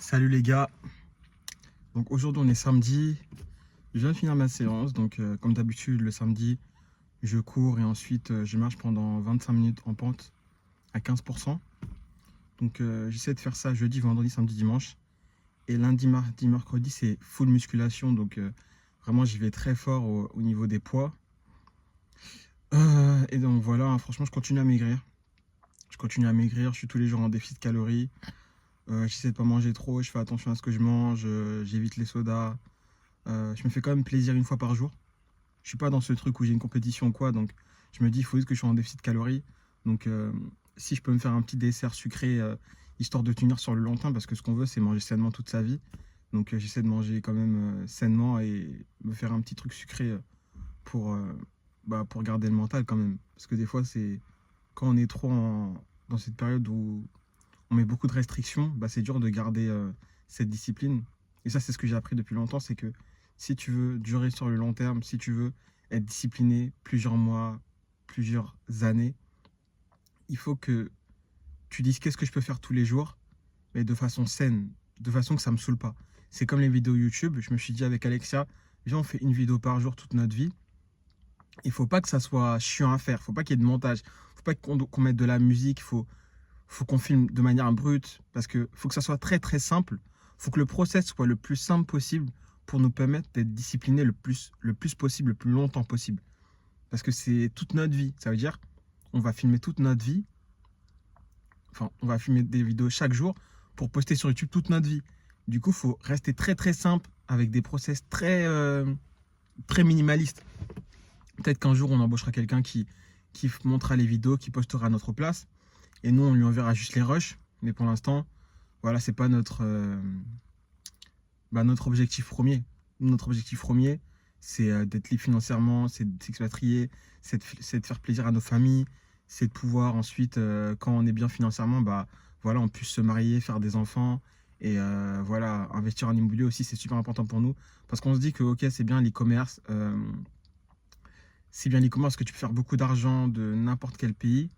Salut les gars, donc aujourd'hui on est samedi, je viens de finir ma séance, donc comme d'habitude le samedi je cours et ensuite je marche pendant 25 minutes en pente à 15%. Donc j'essaie de faire ça jeudi, vendredi, samedi, dimanche. Et lundi, mardi, mercredi c'est full musculation, donc vraiment j'y vais très fort au niveau des poids. Et donc voilà, hein, franchement je continue à maigrir. Je suis tous les jours en déficit de calories. J'essaie de pas manger trop, je fais attention à ce que je mange, j'évite les sodas. Je me fais quand même plaisir une fois par jour. Je suis pas dans ce truc où j'ai une compétition ou quoi, donc je me dis il faut juste que je sois en déficit de calories. Donc si je peux me faire un petit dessert sucré histoire de tenir sur le long terme, parce que ce qu'on veut c'est manger sainement toute sa vie. Donc j'essaie de manger quand même sainement et me faire un petit truc sucré pour, pour garder le mental quand même. Parce que des fois c'est quand on est trop dans cette période où on met beaucoup de restrictions, c'est dur de garder cette discipline. Et ça, c'est ce que j'ai appris depuis longtemps, c'est que si tu veux durer sur le long terme, si tu veux être discipliné plusieurs mois, plusieurs années, il faut que tu dises qu'est-ce que je peux faire tous les jours, mais de façon saine, de façon que ça ne me saoule pas. C'est comme les vidéos YouTube, je me suis dit avec Alexia, viens, on fait une vidéo par jour toute notre vie. Il ne faut pas que ça soit chiant à faire, il ne faut pas qu'il y ait de montage, il ne faut pas qu'on mette de la musique, faut qu'on filme de manière brute, parce que faut que ça soit très très simple. Faut que le process soit le plus simple possible pour nous permettre d'être disciplinés le plus possible, le plus longtemps possible. Parce que c'est toute notre vie. Ça veut dire, on va filmer toute notre vie. Enfin, on va filmer des vidéos chaque jour pour poster sur YouTube toute notre vie. Du coup, il faut rester très très simple avec des process très minimalistes. Peut-être qu'un jour, on embauchera quelqu'un qui montrera les vidéos, qui postera à notre place. Et nous, on lui enverra juste les rushs. Mais pour l'instant, voilà, c'est pas notre objectif premier. Notre objectif premier, c'est d'être libre financièrement, c'est de s'expatrier, c'est de faire plaisir à nos familles, c'est de pouvoir ensuite, quand on est bien financièrement, voilà, on puisse se marier, faire des enfants. Et voilà, investir en immobilier aussi, c'est super important pour nous. Parce qu'on se dit que, ok, c'est bien l'e-commerce. C'est bien l'e-commerce que tu peux faire beaucoup d'argent de n'importe quel pays.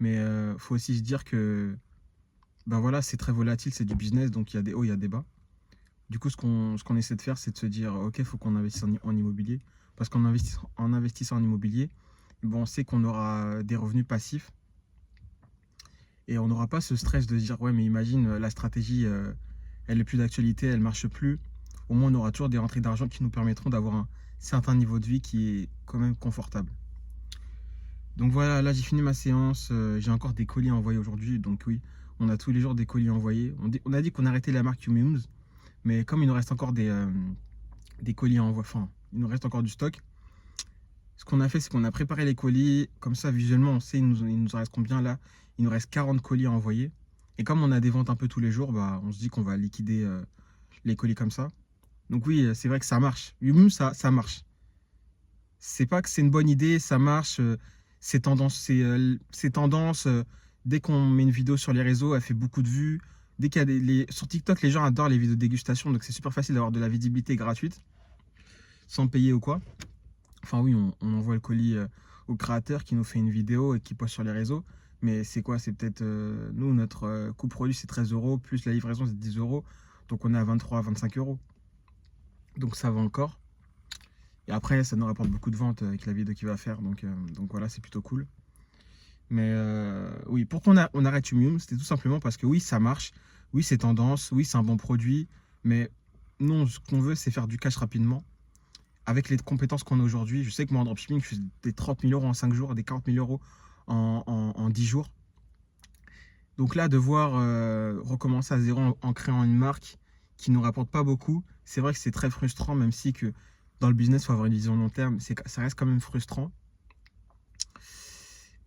Mais faut aussi se dire que voilà, c'est très volatile, c'est du business, donc il y a des hauts, il y a des bas. Du coup, ce qu'on essaie de faire, c'est de se dire, ok, il faut qu'on investisse en immobilier. Parce qu'en investissant en immobilier, on sait qu'on aura des revenus passifs. Et on n'aura pas ce stress de se dire, ouais, mais imagine, la stratégie, elle n'est plus d'actualité, elle ne marche plus. Au moins, on aura toujours des rentrées d'argent qui nous permettront d'avoir un certain niveau de vie qui est quand même confortable. Donc voilà, là j'ai fini ma séance, j'ai encore des colis à envoyer aujourd'hui, donc oui, on a tous les jours des colis à envoyer. On a dit qu'on arrêtait la marque Yumiums, mais comme il nous reste encore des colis à envoyer, enfin, il nous reste encore du stock, ce qu'on a fait, c'est qu'on a préparé les colis, comme ça visuellement on sait il nous en reste combien là, il nous reste 40 colis à envoyer. Et comme on a des ventes un peu tous les jours, on se dit qu'on va liquider les colis comme ça. Donc oui, c'est vrai que ça marche. Yumiums, ça marche. C'est pas que c'est une bonne idée, ça marche. C'est tendance, dès qu'on met une vidéo sur les réseaux, elle fait beaucoup de vues. Dès qu'il y a sur TikTok, les gens adorent les vidéos de dégustation, donc c'est super facile d'avoir de la visibilité gratuite, sans payer ou quoi. Enfin oui, on envoie le colis au créateur qui nous fait une vidéo et qui poste sur les réseaux. Mais c'est quoi? C'est peut-être, nous, notre coût produit, c'est 13 euros, plus la livraison, c'est 10 euros. Donc on est à 23 à 25 euros. Donc ça va encore. Et après, ça nous rapporte beaucoup de ventes avec la vidéo qu'il va faire. Donc voilà, c'est plutôt cool. Mais oui, pourquoi on arrête Yumium? C'était tout simplement parce que oui, ça marche. Oui, c'est tendance. Oui, c'est un bon produit. Mais non, ce qu'on veut, c'est faire du cash rapidement. Avec les compétences qu'on a aujourd'hui, je sais que moi, en dropshipping, je fais des 30 000 euros en 5 jours, des 40 000 euros en 10 jours. Donc là, devoir recommencer à zéro en créant une marque qui ne nous rapporte pas beaucoup, c'est vrai que c'est très frustrant, même si que dans le business, il faut avoir une vision long terme. Ça reste quand même frustrant.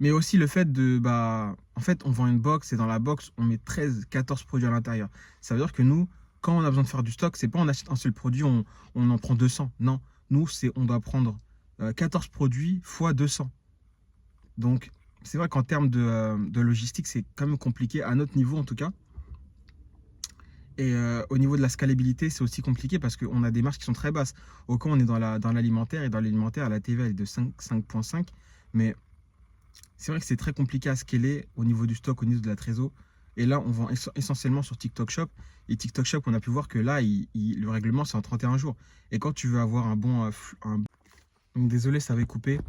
Mais aussi le fait en fait, on vend une box et dans la box, on met 13, 14 produits à l'intérieur. Ça veut dire que nous, quand on a besoin de faire du stock, c'est pas on achète un seul produit, on en prend 200. Non, nous, on doit prendre 14 produits fois 200. Donc, c'est vrai qu'en termes de logistique, c'est quand même compliqué, à notre niveau en tout cas. Et au niveau de la scalabilité, c'est aussi compliqué parce qu'on a des marges qui sont très basses. Au cas, on est dans l'alimentaire, et dans l'alimentaire, la TVA est de 5,5. Mais c'est vrai que c'est très compliqué à scaler au niveau du stock, au niveau de la trésor. Et là, on vend essentiellement sur TikTok Shop. Et TikTok Shop, on a pu voir que là, le règlement, c'est en 31 jours. Et quand tu veux avoir un bon... Donc, désolé, ça avait coupé.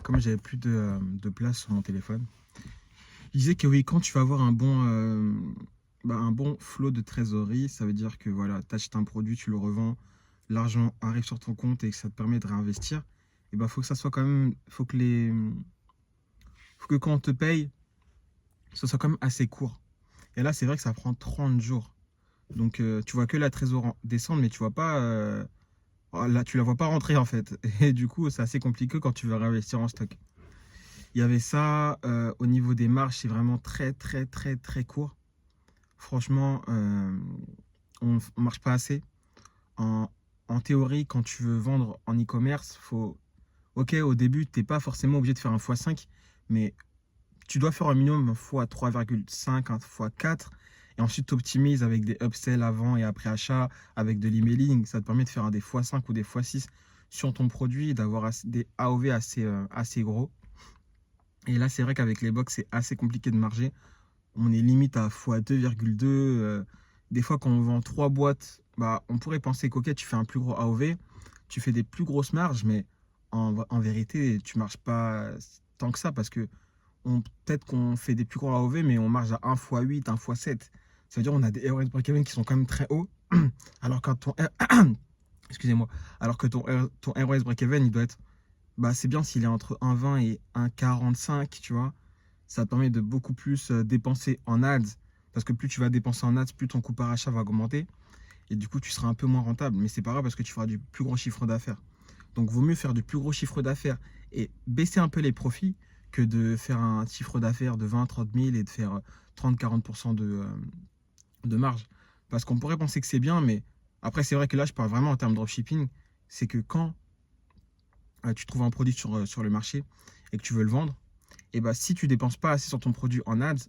Comme j'avais plus de place sur mon téléphone. Je disais que oui, quand tu vas avoir un bon flot de trésorerie, ça veut dire que voilà, tu achètes un produit, tu le revends, l'argent arrive sur ton compte et que ça te permet de réinvestir. Et ben, faut que ça soit quand même... Faut que quand on te paye, ce soit quand même assez court. Et là, c'est vrai que ça prend 30 jours. Donc, tu vois que la trésorerie descendre, mais tu vois pas... là, tu la vois pas rentrer, en fait. Et du coup, c'est assez compliqué quand tu veux réinvestir en stock. Il y avait ça. Au niveau des marges, c'est vraiment très, très, très, très court. Franchement, on ne marche pas assez. En théorie, quand tu veux vendre en e-commerce, faut... Ok, au début, tu n'es pas forcément obligé de faire un x5, mais tu dois faire un minimum un x3,5, un x4. Et ensuite, tu optimises avec des upsells avant et après achat, avec de l'emailing. Ça te permet de faire des x5 ou des x6 sur ton produit, d'avoir des AOV assez gros. Et là, c'est vrai qu'avec les box, c'est assez compliqué de marger. On est limite à x2,2. Des fois, quand on vend 3 boîtes, bah, on pourrait penser qu'ok, tu fais un plus gros AOV, tu fais des plus grosses marges, mais en vérité, tu ne marches pas tant que ça parce que peut-être qu'on fait des plus gros AOV, mais on marge à 1x8, 1x7. Ça veut dire qu'on a des ROS break-even qui sont quand même très hauts. Alors que excusez-moi, alors que ton ROS break-even, il doit être, bah, c'est bien s'il est entre 1,20 et 1,45, tu vois. Ça te permet de beaucoup plus dépenser en ads. Parce que plus tu vas dépenser en ads, plus ton coût par achat va augmenter. Et du coup, tu seras un peu moins rentable. Mais c'est pas grave parce que tu feras du plus gros chiffre d'affaires. Donc, vaut mieux faire du plus gros chiffre d'affaires et baisser un peu les profits que de faire un chiffre d'affaires de 20, 30 000 et de faire 30-40% de marge. Parce qu'on pourrait penser que c'est bien, mais après, c'est vrai que là, je parle vraiment en termes de dropshipping. C'est que quand tu trouves un produit sur le marché et que tu veux le vendre, et bah, si tu dépenses pas assez sur ton produit en ads,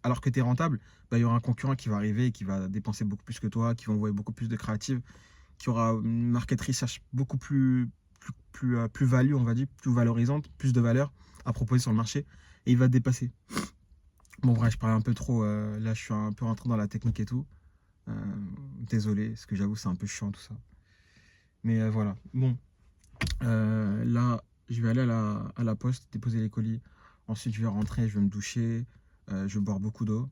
alors que tu es rentable, bah, il y aura un concurrent qui va arriver et qui va dépenser beaucoup plus que toi, qui va envoyer beaucoup plus de créatives, qui aura une market research beaucoup plus value, on va dire, plus valorisante, plus de valeur à proposer sur le marché, et il va te dépasser. Bon, bref, je parle un peu trop, là je suis un peu rentré dans la technique et tout. Euh, Désolé, parce que j'avoue c'est un peu chiant tout ça. Mais voilà, bon, là je vais aller à la poste, déposer les colis. Ensuite je vais rentrer, je vais me doucher, je vais boire beaucoup d'eau.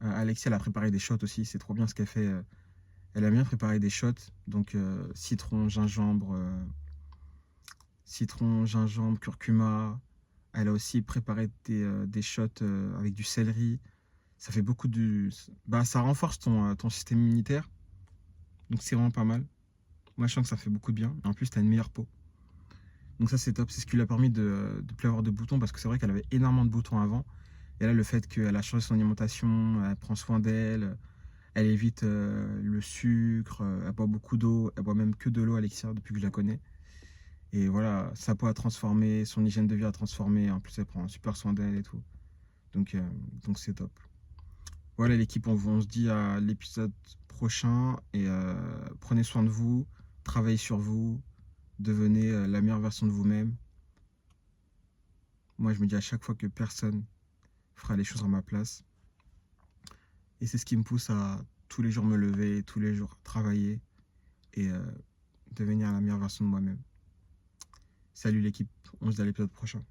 Alexia, elle a préparé des shots aussi, c'est trop bien ce qu'elle fait. Elle a bien préparé des shots, donc citron, gingembre, curcuma. Elle a aussi préparé des shots avec du céleri. Ça fait beaucoup de... Bah, ça renforce ton système immunitaire, donc c'est vraiment pas mal. Moi, je sens que ça fait beaucoup de bien. Et en plus, tu as une meilleure peau. Donc ça, c'est top. C'est ce qui lui a permis de plus avoir de boutons, parce que c'est vrai qu'elle avait énormément de boutons avant. Et là, le fait qu'elle a changé son alimentation, elle prend soin d'elle, elle évite le sucre, elle boit beaucoup d'eau, elle boit même que de l'eau, Alexia, depuis que je la connais. Et voilà, sa peau a transformé, son hygiène de vie a transformé, en plus elle prend super soin d'elle et tout. Donc c'est top. Voilà l'équipe, on se dit à l'épisode prochain et prenez soin de vous, travaillez sur vous, devenez la meilleure version de vous-même. Moi je me dis à chaque fois que personne fera les choses à ma place. Et c'est ce qui me pousse à tous les jours me lever, tous les jours travailler et devenir la meilleure version de moi-même. Salut l'équipe, on se dit à l'épisode prochain.